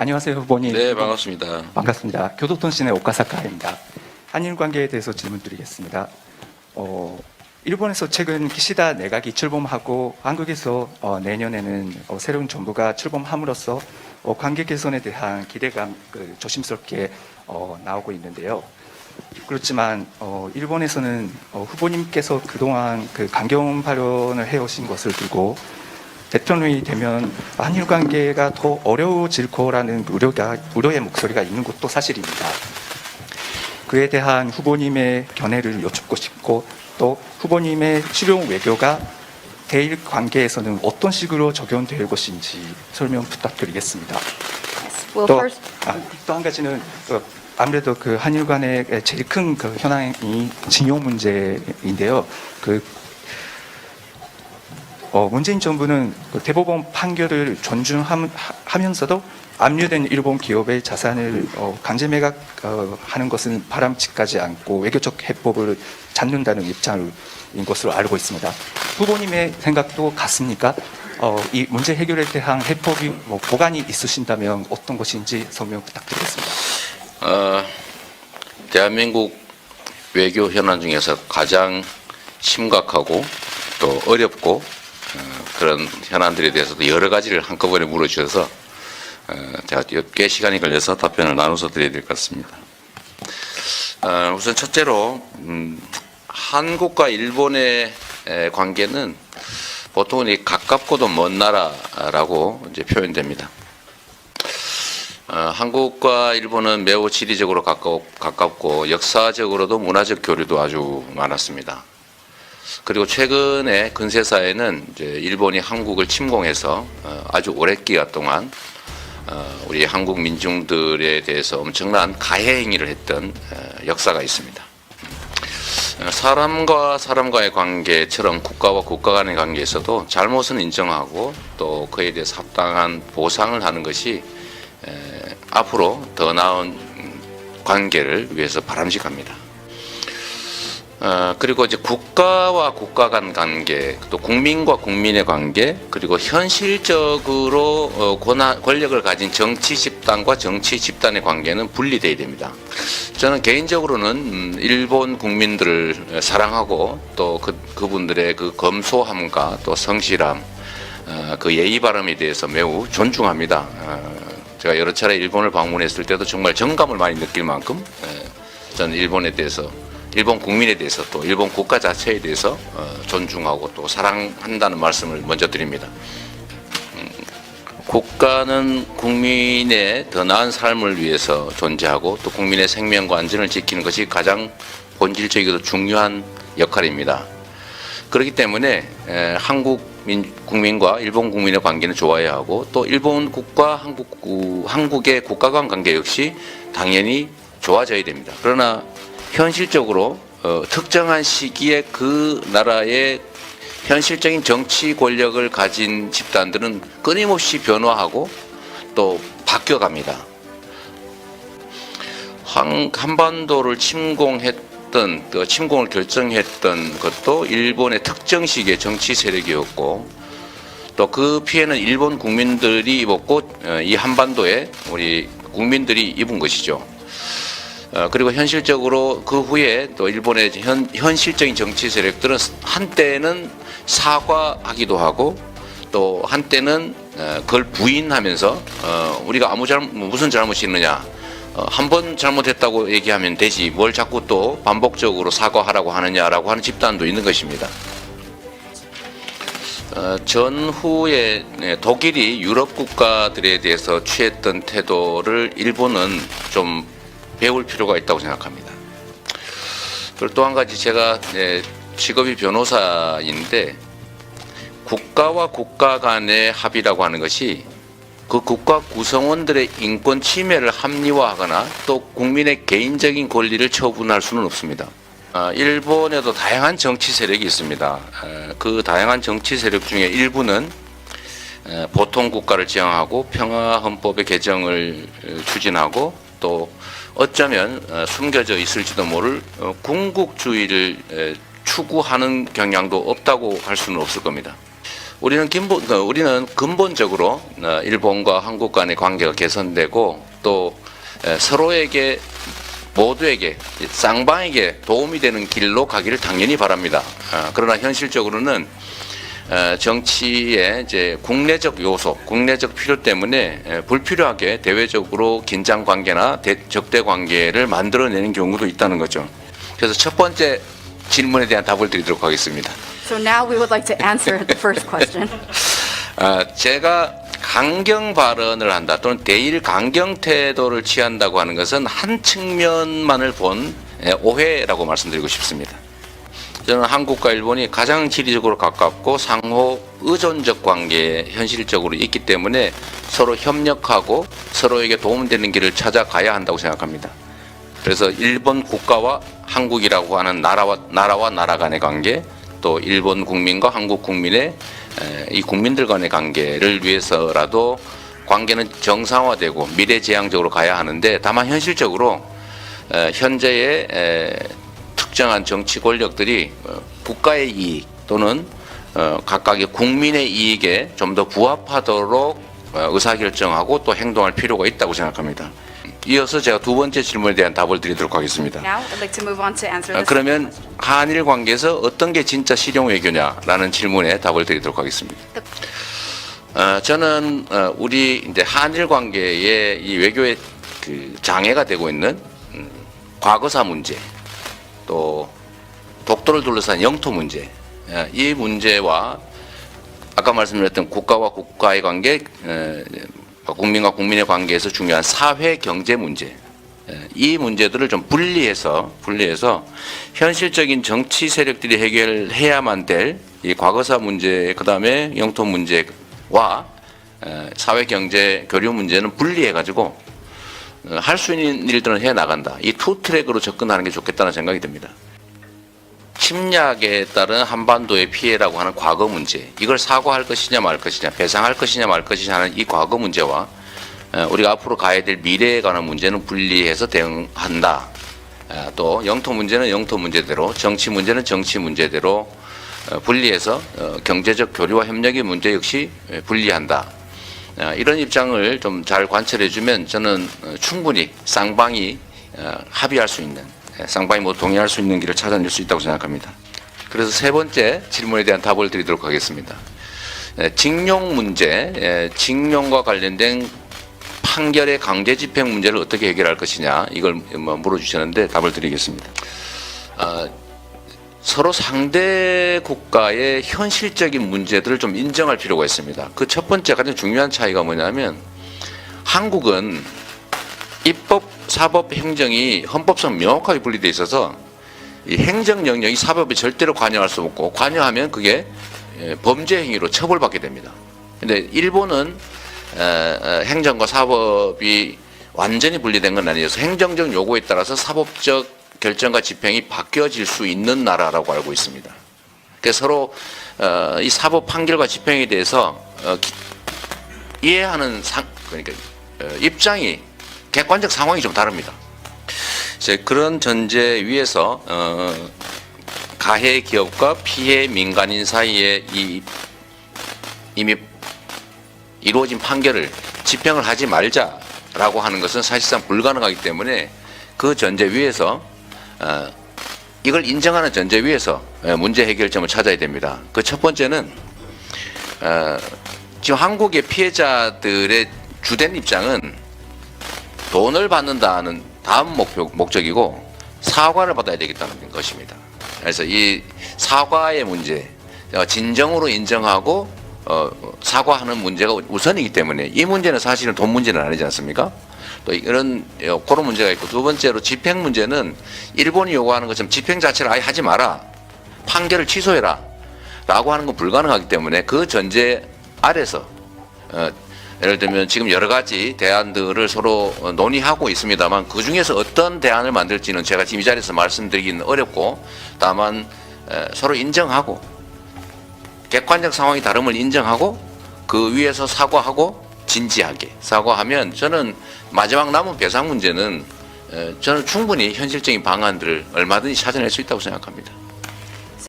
안녕하세요, 후보님. 네, 반갑습니다. 반갑습니다. 교도통신의 오카사카입니다. 한일 관계에 대해서 질문드리겠습니다. 일본에서 최근 기시다 내각이 출범하고 한국에서 내년에는 새로운 정부가 출범함으로써 관계 개선에 대한 기대감 조심스럽게 나오고 있는데요. 그렇지만 일본에서는 후보님께서 그동안 강경 발언을 해오신 것을 두고 대통령이 되면 한일 관계가 더 어려워질 거라는 우려의 목소리가 있는 것도 사실입니다. 그에 대한 후보님의 견해를 여쭙고 싶고 또 후보님의 실용 외교가 대일 관계에서는 어떤 식으로 적용될 것인지 설명 부탁드리겠습니다. Well, 또 first, 한 가지는 아무래도 한일 간의 제일 큰 현안이 징용 문제인데요. 문재인 정부는 대법원 판결을 존중하면서도 압류된 일본 기업의 자산을 강제 매각하는 것은 바람직하지 않고 외교적 해법을 찾는다는 입장인 것으로 알고 있습니다. 후보님의 생각도 같습니까? 이 문제 해결에 대한 해법이 보관이 있으신다면 어떤 것인지 설명 부탁드리겠습니다. 대한민국 외교 현안 중에서 가장 심각하고 또 어렵고 그런 현안들에 대해서도 여러 가지를 한꺼번에 물어주셔서 제가 꽤 시간이 걸려서 답변을 나눠서 드려야 될 것 같습니다. 우선 첫째로 한국과 일본의 관계는 보통은 가깝고도 먼 나라라고 이제 표현됩니다. 한국과 일본은 매우 지리적으로 가깝고 역사적으로도 문화적 교류도 아주 많았습니다. 그리고 최근에 근세사에는 이제 일본이 한국을 침공해서 아주 오랜 기간 동안 우리 한국 민중들에 대해서 엄청난 가해 행위를 했던 역사가 있습니다. 사람과 사람과의 관계처럼 국가와 국가 간의 관계에서도 잘못은 인정하고 또 그에 대해서 합당한 보상을 하는 것이 앞으로 더 나은 관계를 위해서 바람직합니다. 그리고 이제 국가와 국가 간 관계, 또 국민과 국민의 관계, 그리고 현실적으로 권력을 가진 정치 집단과 정치 집단의 관계는 분리되어야 됩니다. 저는 개인적으로는 일본 국민들을 사랑하고 또 그분들의 그 검소함과 또 성실함, 그 예의 바름에 대해서 매우 존중합니다. 제가 여러 차례 일본을 방문했을 때도 정말 정감을 많이 느낄 만큼 저는 일본 국민에 대해서 또 일본 국가 자체에 대해서 존중하고 또 사랑한다는 말씀을 먼저 드립니다. 국가는 국민의 더 나은 삶을 위해서 존재하고 또 국민의 생명과 안전을 지키는 것이 가장 본질적이고 중요한 역할입니다. 그렇기 때문에 한국 국민과 일본 국민의 관계는 좋아야 하고 또 일본 국가 한국의 국가 간 관계 역시 당연히 좋아져야 됩니다. 그러나 현실적으로 특정한 시기에 그 나라의 현실적인 정치 권력을 가진 집단들은 끊임없이 변화하고 또 바뀌어갑니다. 한반도를 침공을 결정했던 것도 일본의 특정 시기의 정치 세력이었고 또 그 피해는 일본 국민들이 입었고 이 한반도에 우리 국민들이 입은 것이죠. 그리고 현실적으로 그 후에 또 일본의 현실적인 정치 세력들은 한때는 사과하기도 하고 또 한때는 그걸 부인하면서 우리가 무슨 잘못이 있느냐, 한 번 잘못했다고 얘기하면 되지 뭘 자꾸 또 반복적으로 사과하라고 하느냐라고 하는 집단도 있는 것입니다. 전후에 독일이 유럽 국가들에 대해서 취했던 태도를 일본은 좀 배울 필요가 있다고 생각합니다. 그리고 또 한 가지 제가 직업이 변호사인데 국가와 국가 간의 합의라고 하는 것이 그 국가 구성원들의 인권 침해를 합리화하거나 또 국민의 개인적인 권리를 처분할 수는 없습니다. 일본에도 다양한 정치 세력이 있습니다. 그 다양한 정치 세력 중에 일부는 보통 국가를 지향하고 평화헌법의 개정을 추진하고 또 어쩌면 숨겨져 있을지도 모를 궁극주의를 추구하는 경향도 없다고 할 수는 없을 겁니다. 우리는 근본적으로 일본과 한국 간의 관계가 개선되고 또 서로에게 모두에게 쌍방에게 도움이 되는 길로 가기를 당연히 바랍니다. 그러나 현실적으로는 정치의 이제 국내적 요소, 국내적 필요 때문에 불필요하게 대외적으로 긴장 관계나 적대 관계를 만들어내는 경우도 있다는 거죠. 그래서 첫 번째 질문에 대한 답을 드리도록 하겠습니다. So now we would like to answer the first question. 제가 강경 발언을 한다 또는 대일 강경 태도를 취한다고 하는 것은 한 측면만을 본 오해라고 말씀드리고 싶습니다. 저는 한국과 일본이 가장 지리적으로 가깝고 상호 의존적 관계에 현실적으로 있기 때문에 서로 협력하고 서로에게 도움되는 길을 찾아가야 한다고 생각합니다. 그래서 일본 국가와 한국이라고 하는 나라와 나라 간의 관계, 또 일본 국민과 한국 국민의 이 국민들 간의 관계를 위해서라도 관계는 정상화되고 미래지향적으로 가야 하는데, 다만 현실적으로 현재의 특정한 정치 권력들이 국가의 이익 또는 각각의 국민의 이익에 좀 더 부합하도록 의사결정하고 또 행동할 필요가 있다고 생각합니다. 이어서 제가 두 번째 질문에 대한 답을 드리도록 하겠습니다. Now I'd like to move on to answer this 그러면 question. 한일 관계에서 어떤 게 진짜 실용 외교냐라는 질문에 답을 드리도록 하겠습니다. 저는 우리 이제 한일 관계의 이 외교의 그 장애가 되고 있는 과거사 문제, 또 독도를 둘러싼 영토 문제, 이 문제와 아까 말씀드렸던 국가와 국가의 관계, 국민과 국민의 관계에서 중요한 사회 경제 문제, 이 문제들을 좀 분리해서 현실적인 정치 세력들이 해결해야만 될 이 과거사 문제, 그다음에 영토 문제와 사회 경제 교류 문제는 분리해 가지고 할 수 있는 일들은 해 나간다. 이 투 트랙으로 접근하는 게 좋겠다는 생각이 듭니다. 침략에 따른 한반도의 피해라고 하는 과거 문제, 이걸 사과할 것이냐 말 것이냐, 배상할 것이냐 말 것이냐 하는 이 과거 문제와 우리가 앞으로 가야 될 미래에 관한 문제는 분리해서 대응한다. 또 영토 문제는 영토 문제대로, 정치 문제는 정치 문제대로 분리해서 경제적 교류와 협력의 문제 역시 분리한다. 이런 입장을 좀 잘 관철해 주면 저는 충분히 쌍방이 합의할 수 있는, 쌍방이 모두 동의할 수 있는 길을 찾아낼 수 있다고 생각합니다. 그래서 세 번째 질문에 대한 답을 드리도록 하겠습니다. 징용 문제, 징용과 관련된 판결의 강제 집행 문제를 어떻게 해결할 것이냐, 이걸 물어주셨는데 답을 드리겠습니다. 서로 상대 국가의 현실적인 문제들을 좀 인정할 필요가 있습니다. 그 첫 번째 가장 중요한 차이가 뭐냐면, 한국은 입법, 사법, 행정이 헌법상 명확하게 분리되어 있어서 이 행정 영역이 사법에 절대로 관여할 수 없고, 관여하면 그게 범죄 행위로 처벌받게 됩니다. 근데 일본은 행정과 사법이 완전히 분리된 건 아니어서 행정적 요구에 따라서 사법적 결정과 집행이 바뀌어질 수 있는 나라라고 알고 있습니다. 그래서 서로 이 사법 판결과 집행에 대해서 이해하는 그러니까 입장이, 객관적 상황이 좀 다릅니다. 이제 그런 전제 위에서 가해 기업과 피해 민간인 사이에 이미 이루어진 판결을 집행을 하지 말자라고 하는 것은 사실상 불가능하기 때문에, 그 전제 위에서 이걸 인정하는 전제 위에서 문제 해결점을 찾아야 됩니다. 그 첫 번째는 지금 한국의 피해자들의 주된 입장은 돈을 받는다는 다음 목적이고 사과를 받아야 되겠다는 것입니다. 그래서 이 사과의 문제, 진정으로 인정하고 사과하는 문제가 우선이기 때문에, 이 문제는 사실은 돈 문제는 아니지 않습니까? 또 이런 그런 문제가 있고, 두 번째로 집행 문제는 일본이 요구하는 것처럼 집행 자체를 아예 하지 마라, 판결을 취소해라 라고 하는 건 불가능하기 때문에, 그 전제 아래서 예를 들면 지금 여러 가지 대안들을 서로 논의하고 있습니다만, 그 중에서 어떤 대안을 만들지는 제가 지금 이 자리에서 말씀드리기는 어렵고, 다만 서로 인정하고 객관적 상황이 다름을 인정하고 그 위에서 사과하고 진지하게 사과하면, 저는 마지막 남은 배상 문제는 저는 충분히 현실적인 방안들을 얼마든지 찾아낼 수 있다고 생각합니다.